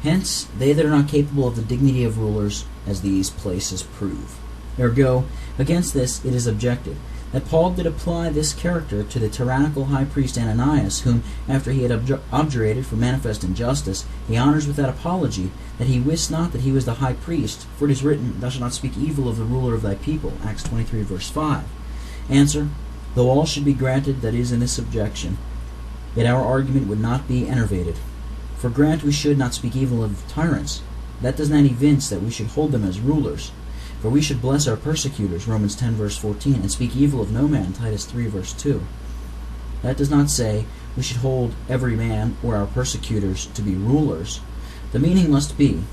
Hence, they that are not capable of the dignity of rulers, as these places prove. Ergo, against this it is objected, that Paul did apply this character to the tyrannical high priest Ananias, whom, after he had abjurated for manifest injustice, he honors without apology, that he wist not that he was the high priest, for it is written, Thou shalt not speak evil of the ruler of thy people, Acts 23, verse 5. Answer, though all should be granted that is in this objection, yet our argument would not be enervated. For grant we should not speak evil of tyrants, that does not evince that we should hold them as rulers. For we should bless our persecutors, Romans 10, verse 14, and speak evil of no man, Titus 3, verse 2. That does not say we should hold every man or our persecutors to be rulers. The meaning must be,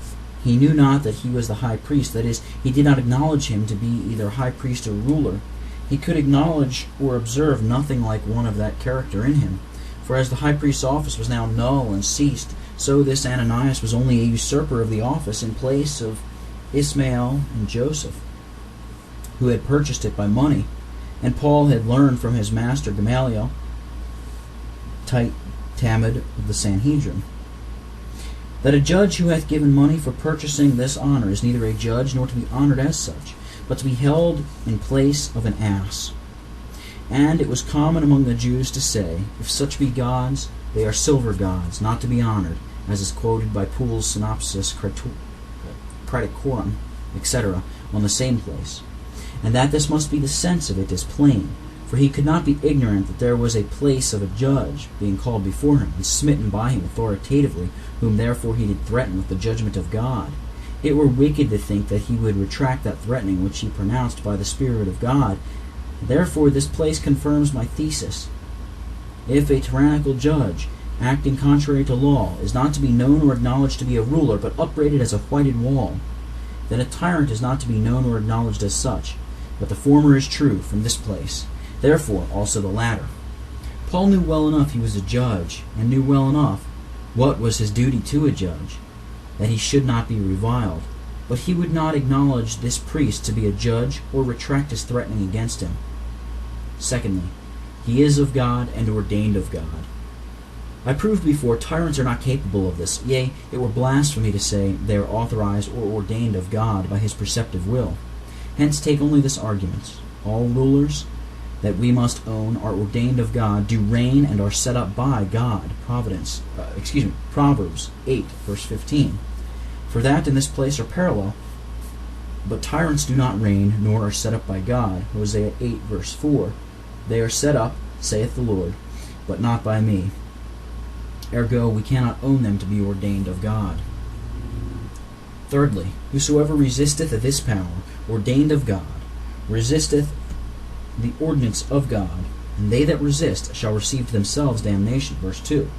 he knew not that he was the high priest, that is, he did not acknowledge him to be either high priest or ruler. He could acknowledge or observe nothing like one of that character in him. For as the high priest's office was now null and ceased, so this Ananias was only a usurper of the office in place of Ismael and Joseph, who had purchased it by money, and Paul had learned from his master Gamaliel, Tamid of the Sanhedrin, that a judge who hath given money for purchasing this honor is neither a judge nor to be honored as such, but to be held in place of an ass. And it was common among the Jews to say, if such be gods, they are silver gods, not to be honored, as is quoted by Poole's Synopsis Prelatical, etc., on the same place. And that this must be the sense of it is plain, for he could not be ignorant that there was a place of a judge being called before him, and smitten by him authoritatively, whom therefore he did threaten with the judgment of God. It were wicked to think that he would retract that threatening which he pronounced by the Spirit of God. Therefore this place confirms my thesis. If a tyrannical judge, acting contrary to law, is not to be known or acknowledged to be a ruler, but upbraided as a whited wall, then a tyrant is not to be known or acknowledged as such, but the former is true from this place, therefore also the latter. Paul knew well enough he was a judge, and knew well enough what was his duty to a judge, that he should not be reviled, but he would not acknowledge this priest to be a judge or retract his threatening against him. Secondly, he is of God and ordained of God. I proved before tyrants are not capable of this, yea, it were blasphemy to say they are authorized or ordained of God by his preceptive will. Hence take only this argument. All rulers that we must own are ordained of God, do reign, and are set up by God. Proverbs 8, verse 15. For that in this place are parallel, but tyrants do not reign, nor are set up by God. Hosea 8, verse 4. They are set up, saith the Lord, but not by me. Ergo, we cannot own them to be ordained of God. Thirdly, whosoever resisteth this power, ordained of God, resisteth the ordinance of God, and they that resist shall receive to themselves damnation. Verse 2.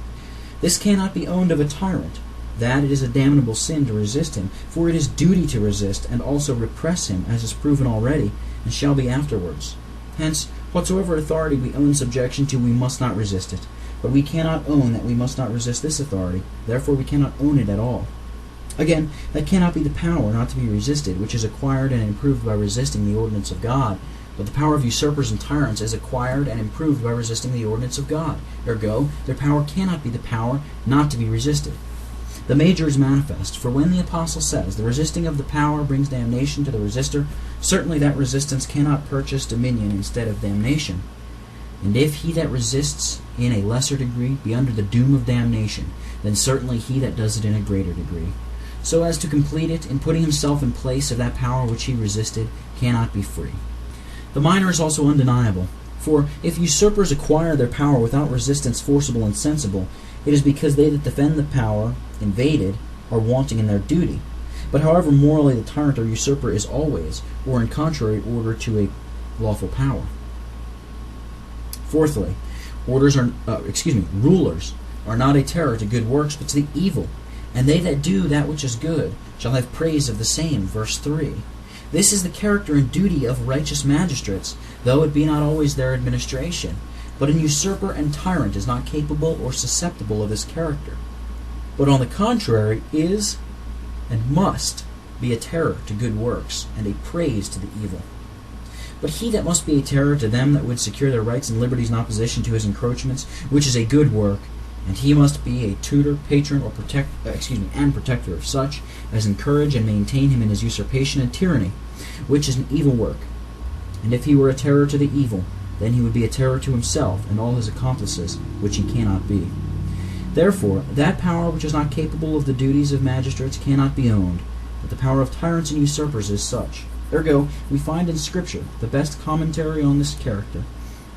This cannot be owned of a tyrant, that it is a damnable sin to resist him, for it is duty to resist, and also repress him, as is proven already, and shall be afterwards. Hence, whatsoever authority we own subjection to, we must not resist it. But we cannot own that we must not resist this authority, therefore we cannot own it at all. Again, that cannot be the power not to be resisted, which is acquired and improved by resisting the ordinance of God, but the power of usurpers and tyrants is acquired and improved by resisting the ordinance of God. Ergo, their power cannot be the power not to be resisted. The major is manifest, for when the apostle says, the resisting of the power brings damnation to the resistor, certainly that resistance cannot purchase dominion instead of damnation. And if he that resists in a lesser degree be under the doom of damnation, then certainly he that does it in a greater degree. So as to complete it, in putting himself in place of that power which he resisted, cannot be free. The minor is also undeniable, for if usurpers acquire their power without resistance forcible and sensible, it is because they that defend the power invaded are wanting in their duty. But however morally the tyrant or usurper is always, or in contrary order to a lawful power. Fourthly, rulers are not a terror to good works, but to the evil, and they that do that which is good shall have praise of the same. Verse 3. This is the character and duty of righteous magistrates, though it be not always their administration. But an usurper and tyrant is not capable or susceptible of this character, but on the contrary is and must be a terror to good works, and a praise to the evil. But he that must be a terror to them that would secure their rights and liberties in opposition to his encroachments, which is a good work, And he must be a tutor, patron, or protector of such as encourage and maintain him in his usurpation and tyranny, which is an evil work. And if he were a terror to the evil, then he would be a terror to himself and all his accomplices, which he cannot be. Therefore, that power which is not capable of the duties of magistrates cannot be owned, but the power of tyrants and usurpers is such. Ergo, we find in Scripture the best commentary on this character,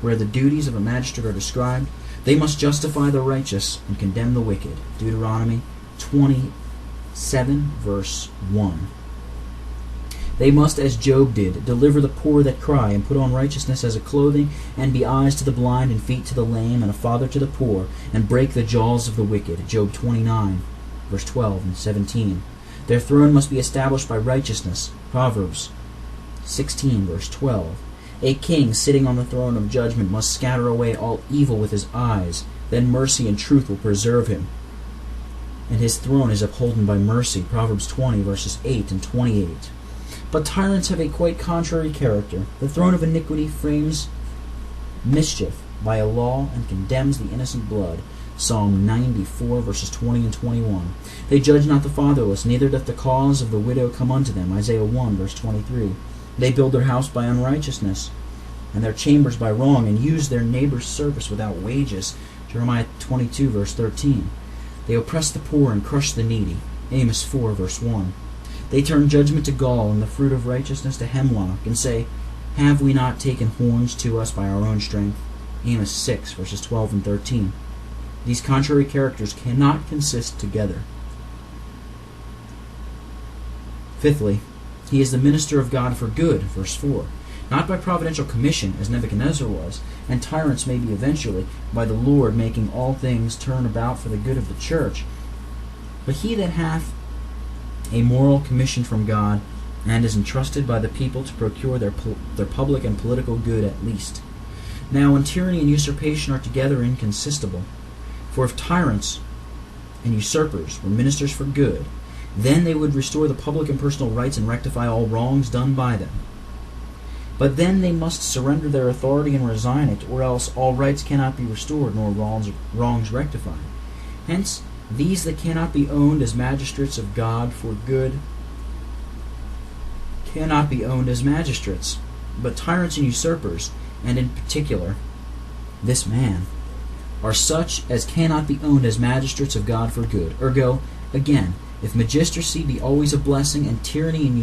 where the duties of a magistrate are described. They must justify the righteous and condemn the wicked. Deuteronomy 27, verse 1. They must, as Job did, deliver the poor that cry, and put on righteousness as a clothing, and be eyes to the blind, and feet to the lame, and a father to the poor, and break the jaws of the wicked. Job 29, verse 12 and 17. Their throne must be established by righteousness. Proverbs 16, verse 12. A king sitting on the throne of judgment must scatter away all evil with his eyes. Then mercy and truth will preserve him, and his throne is upholden by mercy. Proverbs 20, verses 8 and 28. But tyrants have a quite contrary character. The throne of iniquity frames mischief by a law and condemns the innocent blood. Psalm 94, verses 20 and 21. They judge not the fatherless, neither doth the cause of the widow come unto them. Isaiah 1, verse 23. They build their house by unrighteousness, and their chambers by wrong, and use their neighbor's service without wages. Jeremiah 22, verse 13. They oppress the poor and crush the needy. Amos 4, verse 1. They turn judgment to gall and the fruit of righteousness to hemlock, and say, Have we not taken horns to us by our own strength? Amos 6, verses 12 and 13. These contrary characters cannot consist together. Fifthly, he is the minister of God for good, verse 4. Not by providential commission, as Nebuchadnezzar was, and tyrants may be eventually, by the Lord making all things turn about for the good of the church, but he that hath a moral commission from God, and is entrusted by the people to procure their public and political good at least. Now, when tyranny and usurpation are together inconsistible, for if tyrants and usurpers were ministers for good, then they would restore the public and personal rights and rectify all wrongs done by them. But then they must surrender their authority and resign it, or else all rights cannot be restored, nor wrongs rectified. Hence, these that cannot be owned as magistrates of God for good cannot be owned as magistrates. But tyrants and usurpers, and in particular this man, are such as cannot be owned as magistrates of God for good. Ergo, again, if magistracy be always a blessing, and tyranny and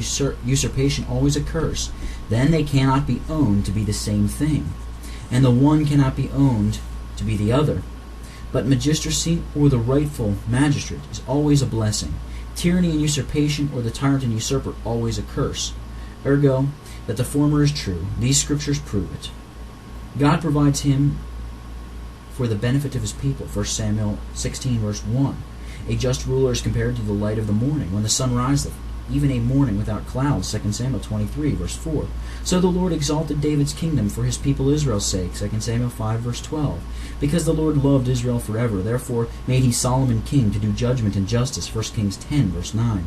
usurpation always a curse, then they cannot be owned to be the same thing, and the one cannot be owned to be the other. But magistracy, or the rightful magistrate, is always a blessing. Tyranny and usurpation, or the tyrant and usurper, always a curse. Ergo, that the former is true, these scriptures prove it. God provides him for the benefit of his people. 1 Samuel 16, verse 1. A just ruler is compared to the light of the morning, when the sun riseth, even a morning without clouds. 2 Samuel 23, verse 4. So the Lord exalted David's kingdom for his people Israel's sake. 2 Samuel 5, verse 12. Because the Lord loved Israel forever, therefore made he Solomon king to do judgment and justice. 1 Kings 10, verse 9.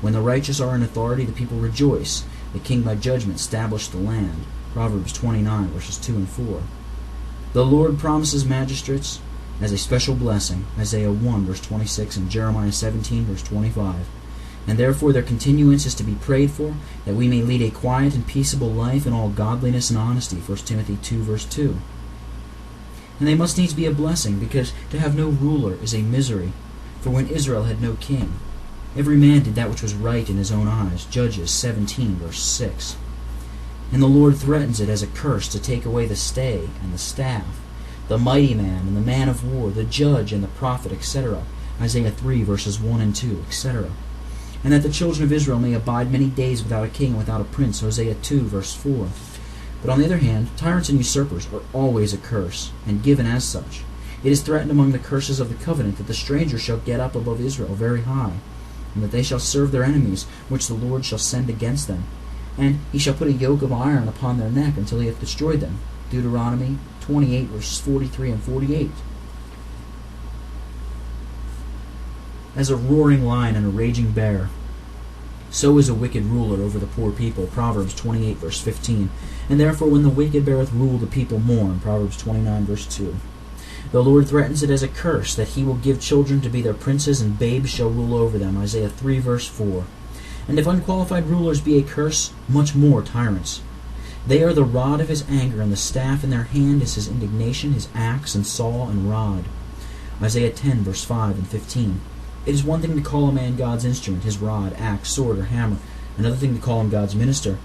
When the righteous are in authority, the people rejoice. The king by judgment established the land. Proverbs 29, verses 2 and 4. The Lord promises magistrates as a special blessing. Isaiah 1, verse 26, and Jeremiah 17, verse 25. And therefore their continuance is to be prayed for, that we may lead a quiet and peaceable life in all godliness and honesty. 1 Timothy 2, verse 2. And they must needs be a blessing, because to have no ruler is a misery. For when Israel had no king, every man did that which was right in his own eyes. Judges 17, verse 6. And the Lord threatens it as a curse to take away the stay and the staff, the mighty man and the man of war, the judge and the prophet, etc. Isaiah 3, verses 1 and 2, etc. And that the children of Israel may abide many days without a king and without a prince. Hosea 2, verse 4. But on the other hand, tyrants and usurpers are always a curse, and given as such. It is threatened among the curses of the covenant that the stranger shall get up above Israel very high, and that they shall serve their enemies, which the Lord shall send against them. And he shall put a yoke of iron upon their neck until he hath destroyed them. Deuteronomy 28, verses 43 and 48. As a roaring lion and a raging bear, so is a wicked ruler over the poor people. Proverbs 28, verse 15. And therefore when the wicked beareth rule, the people mourn. Proverbs 29, verse 2. The Lord threatens it as a curse, that he will give children to be their princes, and babes shall rule over them. Isaiah 3, verse 4. And if unqualified rulers be a curse, much more tyrants. They are the rod of his anger, and the staff in their hand is his indignation, his axe and saw and rod. Isaiah 10, verse 5 and 15. It is one thing to call a man God's instrument, his rod, axe, sword, or hammer, another thing to call him God's minister.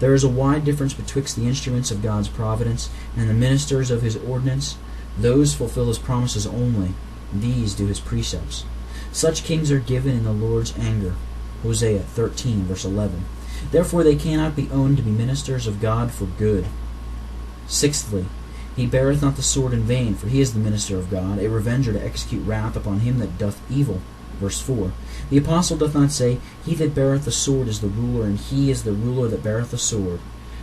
There is a wide difference betwixt the instruments of God's providence and the ministers of his ordinance. Those fulfill his promises only, and these do his precepts. Such kings are given in the Lord's anger. Hosea 13, verse 11. Therefore they cannot be owned to be ministers of God for good. Sixthly, he beareth not the sword in vain, for he is the minister of God, a revenger to execute wrath upon him that doth evil. Verse 4. The apostle doth not say, he that beareth the sword is the ruler, and he is the ruler that beareth the sword.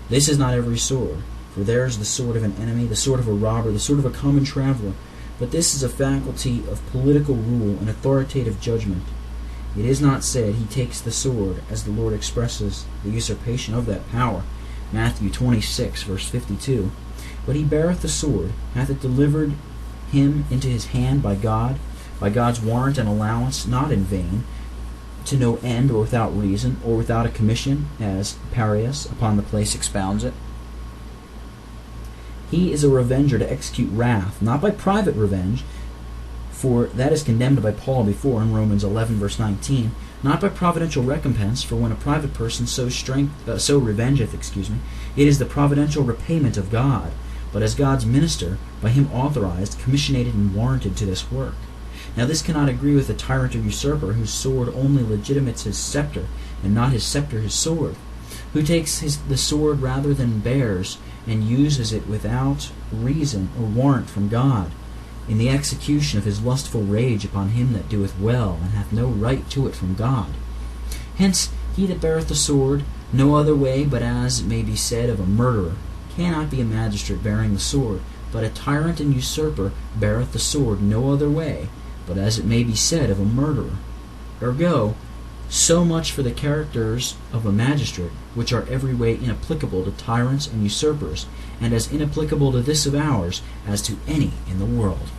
This is not every sword, for there is the sword of an enemy, the sword of a robber, the sword of a common traveler. But this is a faculty of political rule and authoritative judgment. It is not said, he takes the sword, as the Lord expresses the usurpation of that power. Matthew 26, verse 52. But he beareth the sword, hath it delivered him into his hand by God, by God's warrant and allowance, not in vain, to no end or without reason, or without a commission, as Parius upon the place expounds it. He is a revenger to execute wrath, not by private revenge, for that is condemned by Paul before in Romans 11, verse 19, not by providential recompense, for when a private person so revengeth, it is the providential repayment of God, but as God's minister, by him authorized, commissionated, and warranted to this work. Now this cannot agree with the tyrant or usurper, whose sword only legitimates his scepter, and not his scepter his sword, who takes the sword rather than bears, and uses it without reason or warrant from God, in the execution of his lustful rage upon him that doeth well, and hath no right to it from God. Hence he that beareth the sword no other way but as it may be said of a murderer cannot be a magistrate bearing the sword, but a tyrant and usurper beareth the sword no other way but as it may be said of a murderer. Ergo, so much for the characters of a magistrate, which are every way inapplicable to tyrants and usurpers, and as inapplicable to this of ours as to any in the world.